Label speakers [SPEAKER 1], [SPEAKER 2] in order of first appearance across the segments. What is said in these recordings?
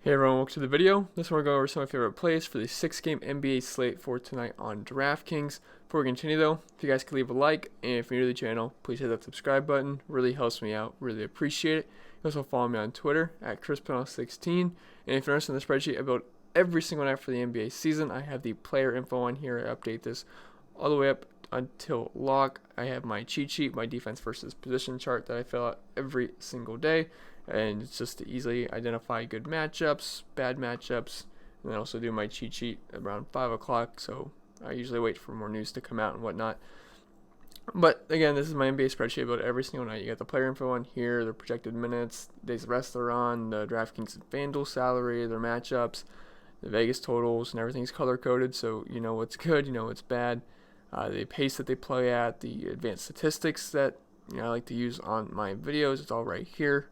[SPEAKER 1] Hey everyone, welcome to the video. This one we're going over some of my favorite plays for the 6-game NBA slate for tonight on Draftkings. Before we continue though, if you guys could leave a like, and if you're new to the channel, please hit that subscribe button. Really helps me out, really appreciate it. You can also follow me on Twitter at ChrisPennell16. And if you're interested in the spreadsheet about every single night for the NBA season, I have the player info on here. I update this all the way up until lock. I have my cheat sheet, my defense versus position chart that I fill out every single day. And it's just to easily identify good matchups, bad matchups, and then also do my cheat sheet around 5 o'clock, so I usually wait for more news to come out and whatnot. But again, this is my NBA spreadsheet about every single night. You got the player info on here, their projected minutes, days of rest they're on, the Draftkings and FanDuel salary, their matchups, the Vegas totals, and everything's color-coded, so you know what's good, you know what's bad, the pace that they play at, the advanced statistics that I like to use on my videos. It's all right here.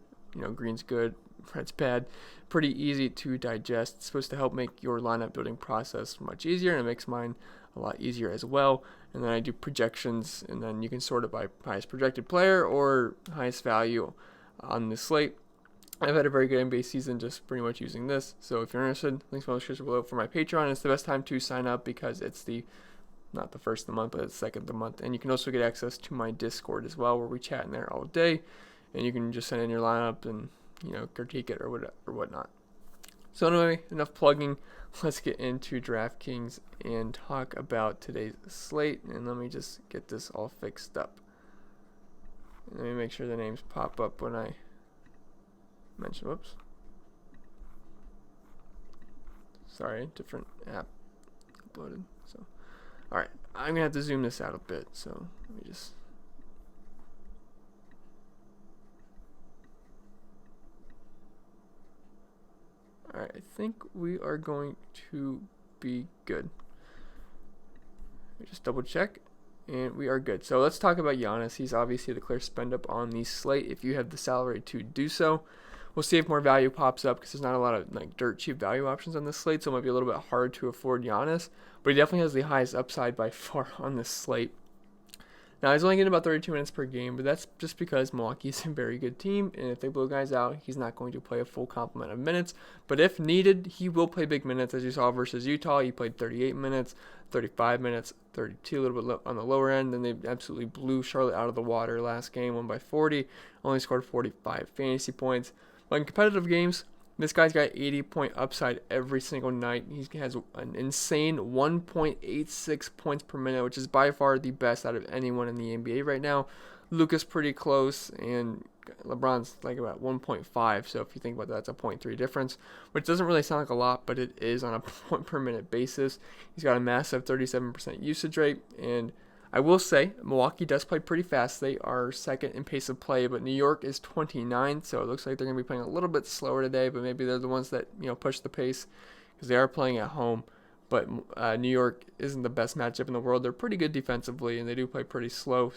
[SPEAKER 1] Green's good, red's bad. Pretty easy to digest. It's supposed to help make your lineup building process much easier, and it makes mine a lot easier as well. And then I do projections, and then you can sort it by highest projected player or highest value on the slate. I've had a very good NBA season just pretty much using this. So if you're interested, links in the description below for my Patreon. It's the best time to sign up because it's not the first of the month, but it's the second of the month. And you can also get access to my Discord as well, where we chat in there all day. And you can just send in your lineup and, critique it or whatnot. So anyway, enough plugging. Let's get into DraftKings and talk about today's slate. And let me just get this all fixed up. And let me make sure the names pop up when I mention, whoops. Sorry, different app uploaded. So, all right, I'm going to have to zoom this out a bit. So let me just... Alright, I think we are going to be good. Just double check, and we are good. So let's talk about Giannis. He's obviously the clear spend up on the slate if you have the salary to do so. We'll see if more value pops up because there's not a lot of dirt cheap value options on this slate, so it might be a little bit hard to afford Giannis. But he definitely has the highest upside by far on this slate. Now, he's only getting about 32 minutes per game, but that's just because Milwaukee's a very good team, and if they blow guys out, he's not going to play a full complement of minutes. But if needed, he will play big minutes, as you saw versus Utah. He played 38 minutes, 35 minutes, 32, a little bit on the lower end. Then they absolutely blew Charlotte out of the water last game, won by 40, only scored 45 fantasy points. But in competitive games, this guy's got 80-point upside every single night. He has an insane 1.86 points per minute, which is by far the best out of anyone in the NBA right now. Luka's pretty close, and LeBron's like about 1.5. So if you think about that, that's a 0.3 difference, which doesn't really sound like a lot, but it is on a point per minute basis. He's got a massive 37% usage rate, and I will say Milwaukee does play pretty fast. They are second in pace of play, but New York is 29th, so it looks like they're going to be playing a little bit slower today, but maybe they're the ones that push the pace because they are playing at home. But New York isn't the best matchup in the world. They're pretty good defensively, and they do play pretty slow.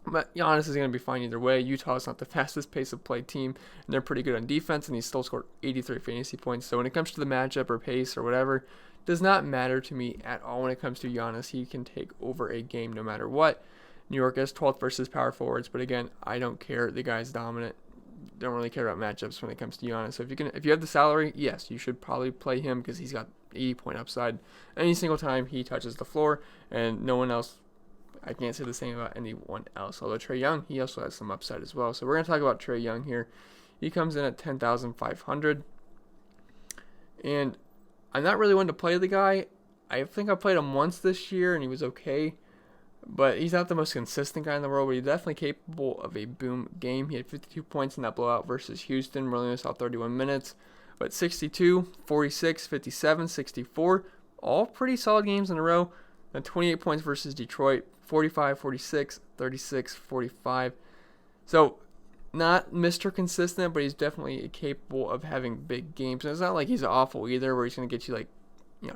[SPEAKER 1] But Giannis is going to be fine either way. Utah is not the fastest pace of play team, and they're pretty good on defense, and he still scored 83 fantasy points. So when it comes to the matchup or pace or whatever, does not matter to me at all when it comes to Giannis. He can take over a game no matter what. New York is 12th versus power forwards, but again, I don't care. The guy's dominant. Don't really care about matchups when it comes to Giannis. So if you have the salary, yes, you should probably play him because he's got 80-point upside any single time he touches the floor, and no one else. I can't say the same about anyone else. Although Trae Young, he also has some upside as well. So we're going to talk about Trae Young here. He comes in at 10,500, and I'm not really one to play the guy. I think I played him once this year, and he was okay. But he's not the most consistent guy in the world, but he's definitely capable of a boom game. He had 52 points in that blowout versus Houston. We only saw 31 minutes. But 62, 46, 57, 64, all pretty solid games in a row. And 28 points versus Detroit, 45, 46, 36, 45. So not Mr. Consistent, but he's definitely capable of having big games. And it's not like he's awful either, where he's going to get you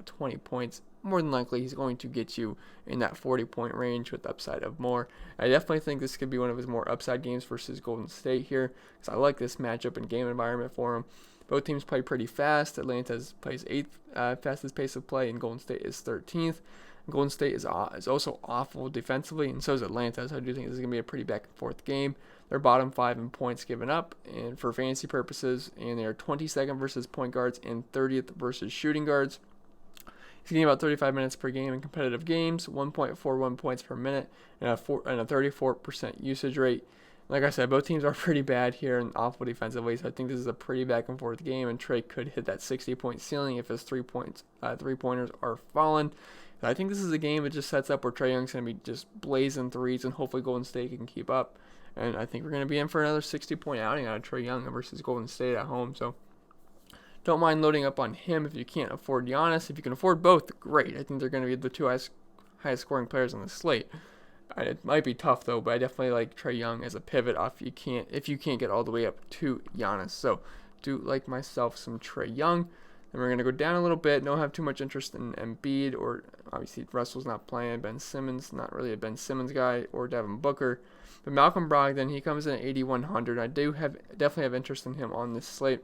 [SPEAKER 1] 20 points. More than likely, he's going to get you in that 40-point range with upside of more. I definitely think this could be one of his more upside games versus Golden State here, because I like this matchup and game environment for him. Both teams play pretty fast. Atlanta plays 8th fastest pace of play, and Golden State is 13th. Golden State is also awful defensively, and so is Atlanta. So I do think this is going to be a pretty back and forth game. They're bottom 5 in points given up, and for fantasy purposes, and they are 22nd versus point guards and 30th versus shooting guards. He's getting about 35 minutes per game in competitive games, 1.41 points per minute, and a 34% usage rate. Like I said, both teams are pretty bad here and awful defensively, so I think this is a pretty back and forth game, and Trey could hit that 60-point ceiling if his three-pointers are falling. And I think this is a game that just sets up where Trey Young's going to be just blazing threes, and hopefully Golden State can keep up. And I think we're going to be in for another 60-point outing out of Trey Young versus Golden State at home. So don't mind loading up on him if you can't afford Giannis. If you can afford both, great. I think they're going to be the two highest scoring players on the slate. It might be tough though, but I definitely like Trey Young as a pivot if you can't get all the way up to Giannis. So do like myself some Trey Young. And we're going to go down a little bit. Don't have too much interest in Embiid, or obviously Russell's not playing. Ben Simmons, not really a Ben Simmons guy, or Devin Booker. But Malcolm Brogdon, he comes in at 8,100. I do definitely have interest in him on this slate.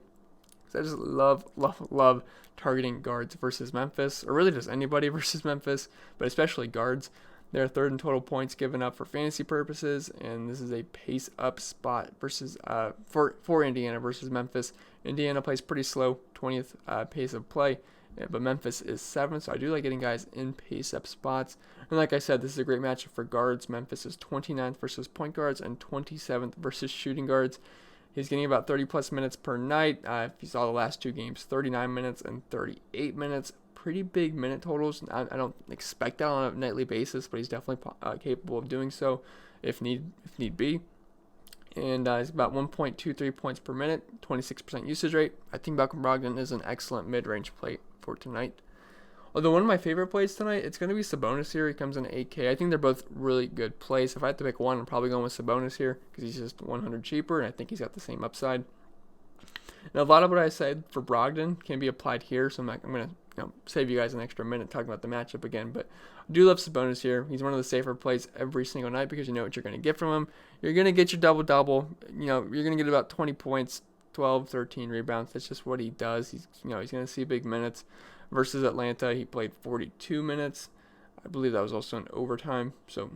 [SPEAKER 1] I just love targeting guards versus Memphis, or really just anybody versus Memphis, but especially guards. They're third in total points given up for fantasy purposes, and this is a pace up spot versus for Indiana versus Memphis. Indiana plays pretty slow, 20th pace of play, but Memphis is 7th, so I do like getting guys in pace up spots. And like I said, this is a great matchup for guards. Memphis is 29th versus point guards and 27th versus shooting guards. He's getting about 30-plus minutes per night. If you saw the last two games, 39 minutes and 38 minutes. Pretty big minute totals. I don't expect that on a nightly basis, but he's definitely capable of doing so if need be. And he's about 1.23 points per minute, 26% usage rate. I think Malcolm Brogdon is an excellent mid-range play for tonight. Although one of my favorite plays tonight, it's going to be Sabonis here. He comes in at 8K. I think they're both really good plays. If I had to pick one, I'm probably going with Sabonis here because he's just 100 cheaper, and I think he's got the same upside. Now, a lot of what I said for Brogdon can be applied here, so I'm going to save you guys an extra minute talking about the matchup again. But I do love Sabonis here. He's one of the safer plays every single night because you know what you're going to get from him. You're going to get your double-double. You're going to get about 20 points, 12, 13 rebounds. That's just what he does. He's going to see big minutes. Versus Atlanta, he played 42 minutes. I believe that was also in overtime. So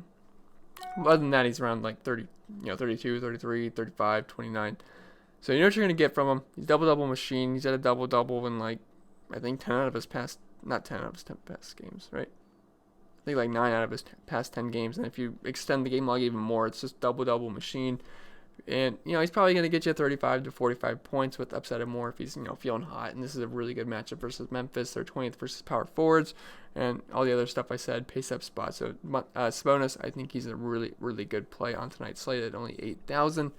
[SPEAKER 1] other than that, he's around like 30, 32, 33, 35, 29. So you know what you're going to get from him. He's double-double machine. He's had a double-double in I think 10 out of his past, not 10 out of his 10 past games, right? I think 9 out of his past 10 games. And if you extend the game log even more, it's just double-double machine. And, he's probably going to get you 35 to 45 points with upside of more if he's, feeling hot. And this is a really good matchup versus Memphis. They're 20th versus power forwards. And all the other stuff I said, pace up spot. So Sabonis, I think he's a really, really good play on tonight's slate at only 8,000.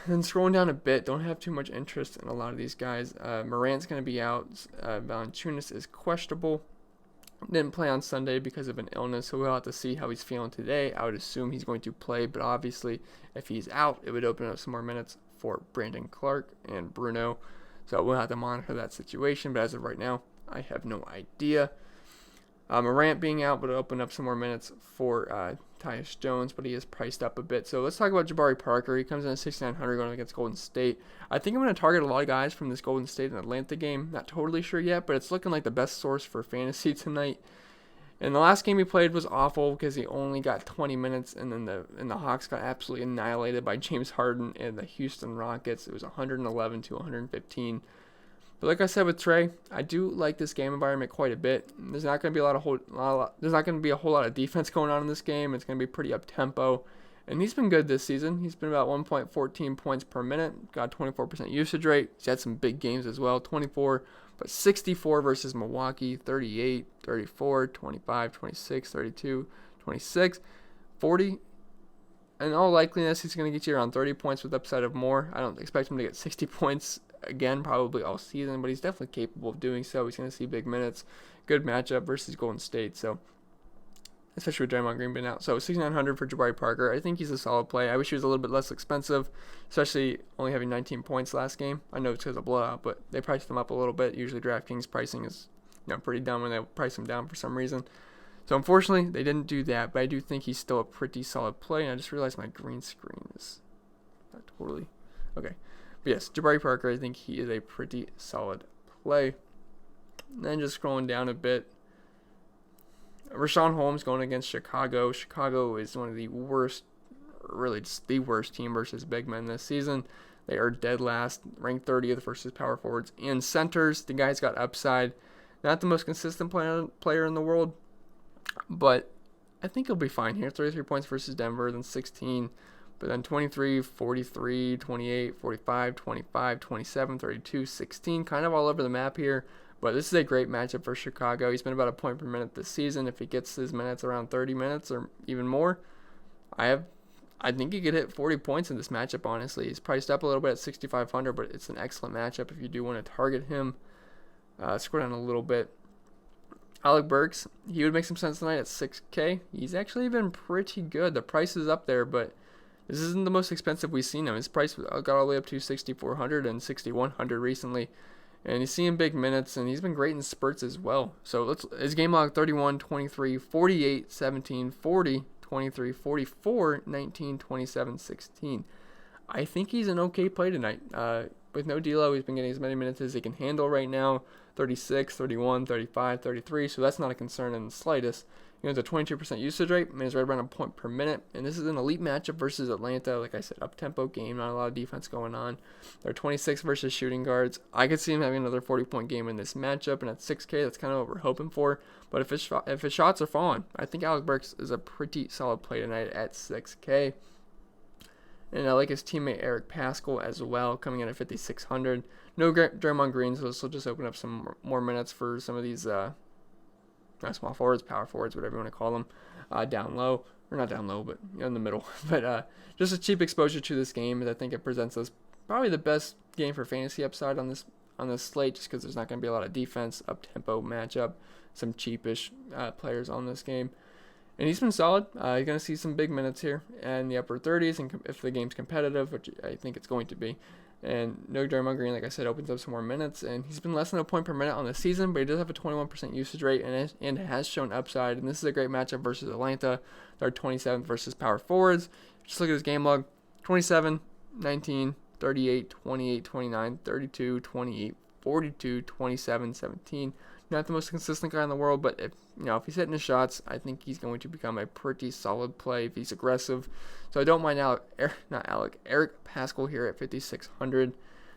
[SPEAKER 1] Then scrolling down a bit, don't have too much interest in a lot of these guys. Morant's going to be out. Valanciunas is questionable. Didn't play on Sunday because of an illness, so we'll have to see how he's feeling today. I would assume he's going to play, but obviously if he's out, it would open up some more minutes for Brandon Clark and Bruno. So we'll have to monitor that situation, but as of right now, I have no idea. Morant being out would open up some more minutes for Tyus Jones, but he is priced up a bit. So let's talk about Jabari Parker. He comes in at 6,900 going against Golden State. I think I'm going to target a lot of guys from this Golden State and Atlanta game. Not totally sure yet, but it's looking like the best source for fantasy tonight. And the last game he played was awful because he only got 20 minutes, and then the Hawks got absolutely annihilated by James Harden and the Houston Rockets. It was 111 to 115. But like I said with Trey, I do like this game environment quite a bit. There's not going to be a whole lot of defense going on in this game. It's going to be pretty up tempo, and he's been good this season. He's been about 1.14 points per minute, got 24% usage rate. He's had some big games as well, 24, but 64 versus Milwaukee, 38, 34, 25, 26, 32, 26, 40. In all likeliness, he's going to get you around 30 points with upside of more. I don't expect him to get 60 points again probably all season, but he's definitely capable of doing so. He's going to see big minutes. Good matchup versus Golden State, so especially with Draymond Green being out. So 6,900 for Jabari Parker. I think he's a solid play. I wish he was a little bit less expensive, especially only having 19 points last game. I know it's because of blowout, but they priced him up a little bit. Usually Draftkings pricing is pretty dumb when they price him down for some reason. So unfortunately, they didn't do that, but I do think he's still a pretty solid play. And I just realized my green screen is not totally okay. But yes, Jabari Parker, I think he is a pretty solid play. And then just scrolling down a bit, Rashawn Holmes going against Chicago. Chicago is one of the worst, really just the worst team versus big men this season. They are dead last, ranked 30th versus power forwards and centers. The guy's got upside. Not the most consistent player in the world, but I think he'll be fine here. 33 points versus Denver, then 16, but then 23, 43, 28, 45, 25, 27, 32, 16, kind of all over the map here. But this is a great matchup for Chicago. He's been about a point per minute this season. If he gets his minutes around 30 minutes or even more, I think he could hit 40 points in this matchup, honestly. He's priced up a little bit at 6,500, but it's an excellent matchup if you do want to target him. Scroll down a little bit. Alec Burks, he would make some sense tonight at 6K. He's actually been pretty good. The price is up there, but this isn't the most expensive we've seen him. His price got all the way up to 6,400 and 6,100 recently. And he's seeing big minutes, and he's been great in spurts as well. So his game log 31, 23, 48, 17, 40, 23, 44, 19, 27, 16. I think he's an okay play tonight. With no D'Lo, he's been getting as many minutes as he can handle right now. 36, 31, 35, 33. So that's not a concern in the slightest. He has a 22% usage rate, and is right around a point per minute. And this is an elite matchup versus Atlanta. Like I said, up-tempo game, not a lot of defense going on. They're 26 versus shooting guards. I could see him having another 40-point game in this matchup, and at 6K, that's kind of what we're hoping for. But if his shots are falling, I think Alec Burks is a pretty solid play tonight at 6K. And I like his teammate Eric Paschall as well, coming in at 5,600. No Draymond Green, so this will just open up some more minutes for some of these small forwards, power forwards, whatever you want to call them, down low. Or not down low, but in the middle. But just a cheap exposure to this game. I think it presents us probably the best game for fantasy upside on this slate, just because there's not going to be a lot of defense, up-tempo matchup, some cheapish players on this game. And he's been solid. You're going to see some big minutes here in the upper 30s, and if the game's competitive, which I think it's going to be. And no Draymond Green, like I said, opens up some more minutes. And he's been less than a point per minute on the season, but he does have a 21% usage rate and has shown upside. And this is a great matchup versus Atlanta. They're 27th versus power forwards. Just look at his game log. 27, 19, 38, 28, 29, 32, 28, 42, 27, 17. Not the most consistent guy in the world, but if he's hitting his shots, I think he's going to become a pretty solid play if he's aggressive. So I don't mind Eric Paschall here at 5,600.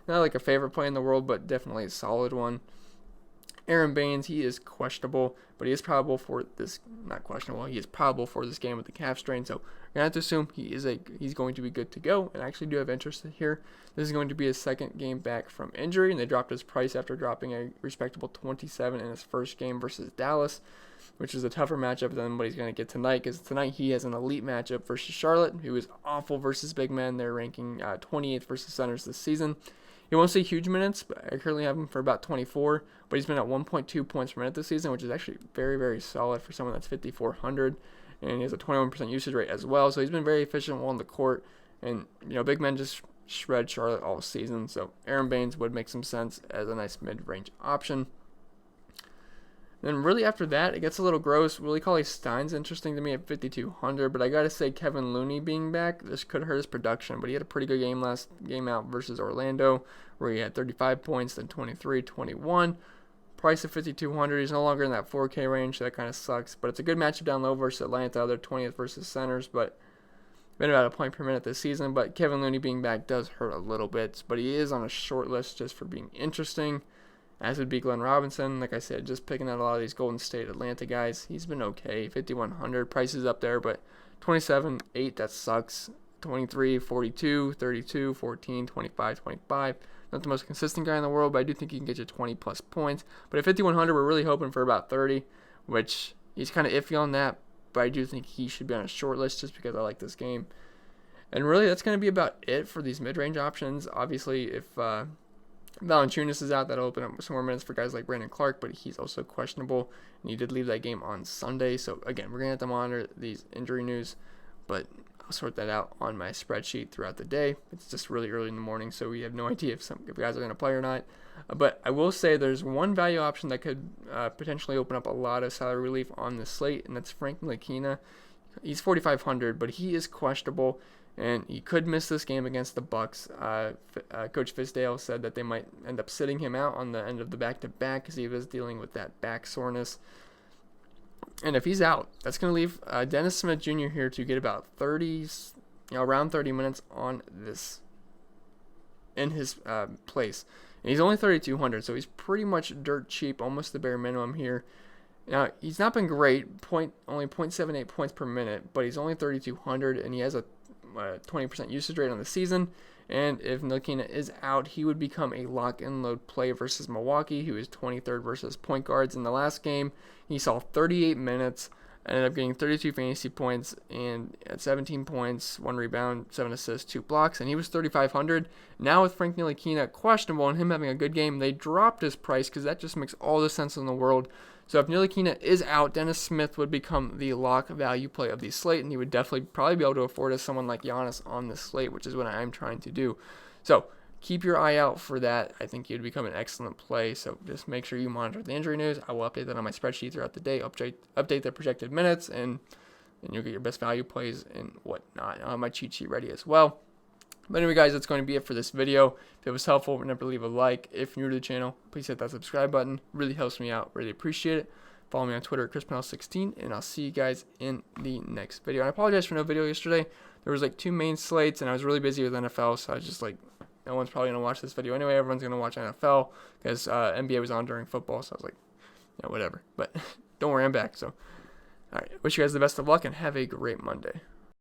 [SPEAKER 1] Not like a favorite play in the world, but definitely a solid one. Aaron Baines, he is questionable, but he is probable for this. Not questionable, he is probable for this game with the calf strain. So we're gonna have to assume he's going to be good to go. And I actually do have interest here. This is going to be his second game back from injury, and they dropped his price after dropping a respectable 27 in his first game versus Dallas, which is a tougher matchup than what he's going to get tonight, because tonight he has an elite matchup versus Charlotte, who is awful versus big men. They're ranking 28th versus centers this season. He won't see huge minutes, but I currently have him for about 24, but he's been at 1.2 points per minute this season, which is actually very, very solid for someone that's 5,400, and he has a 21% usage rate as well, so he's been very efficient while on the court, and big men just shred Charlotte all season, so Aaron Baines would make some sense as a nice mid-range option. Then really after that, it gets a little gross. Willie Cauley-Stein's interesting to me at 5,200, but I got to say Kevin Looney being back, this could hurt his production, but he had a pretty good game last game out versus Orlando, where he had 35 points, then 23, 21. Price of 5,200, he's no longer in that 4K range, so that kind of sucks, but it's a good matchup down low versus Atlanta. They're 20th versus centers, but been about a point per minute this season, but Kevin Looney being back does hurt a little bit, but he is on a short list just for being interesting. As would be Glenn Robinson. Like I said, just picking out a lot of these Golden State Atlanta guys. He's been okay. 5,100. Price is up there, but 27, 8, that sucks. 23, 42, 32, 14, 25, 25. Not the most consistent guy in the world, but I do think he can get you 20 plus points. But at 5,100, we're really hoping for about 30, which he's kind of iffy on that, but I do think he should be on a short list just because I like this game. And really, that's going to be about it for these mid-range options. Obviously, if Valanciunas is out, that'll open up some more minutes for guys like Brandon Clark, but he's also questionable, and he did leave that game on Sunday. So, again, we're going to have to monitor these injury news, but I'll sort that out on my spreadsheet throughout the day. It's just really early in the morning, so we have no idea if guys are going to play or not. But I will say there's one value option that could potentially open up a lot of salary relief on the slate, and that's Frank Ntilikina. He's 4,500, but he is questionable, and he could miss this game against the Bucks. Coach Fizdale said that they might end up sitting him out on the end of the back-to-back because he was dealing with that back soreness. And if he's out, that's going to leave Dennis Smith Jr. here to get about 30, around 30 minutes on this in his place. And he's only 3,200, so he's pretty much dirt cheap, almost the bare minimum here. Now, he's not been great, only 0.78 points per minute, but he's only 3,200, and he has a 20% usage rate on the season. And if Ntilikina is out, he would become a lock-and-load play versus Milwaukee, who is 23rd versus point guards. In the last game, he saw 38 minutes, ended up getting 32 fantasy points, and at 17 points, 1 rebound, 7 assists, 2 blocks, and he was 3,500. Now with Frank Ntilikina questionable and him having a good game, they dropped his price because that just makes all the sense in the world. So if Ntilikina is out, Dennis Smith would become the lock value play of the slate, and he would definitely probably be able to afford as someone like Giannis on this slate, which is what I'm trying to do. So keep your eye out for that. I think he'd become an excellent play, so just make sure you monitor the injury news. I will update that on my spreadsheet throughout the day, update the projected minutes, and you'll get your best value plays and whatnot. I'll have my cheat sheet ready as well. But anyway, guys, that's going to be it for this video. If it was helpful, remember to leave a like. If you're new to the channel, please hit that subscribe button. Really helps me out. Really appreciate it. Follow me on Twitter at ChrisPennell16, and I'll see you guys in the next video. And I apologize for no video yesterday. There was like 2 main slates, and I was really busy with NFL, so I was just like, no one's probably going to watch this video anyway. Everyone's going to watch NFL because NBA was on during football, so I was like, whatever. But don't worry, I'm back. So, all right, wish you guys the best of luck, and have a great Monday.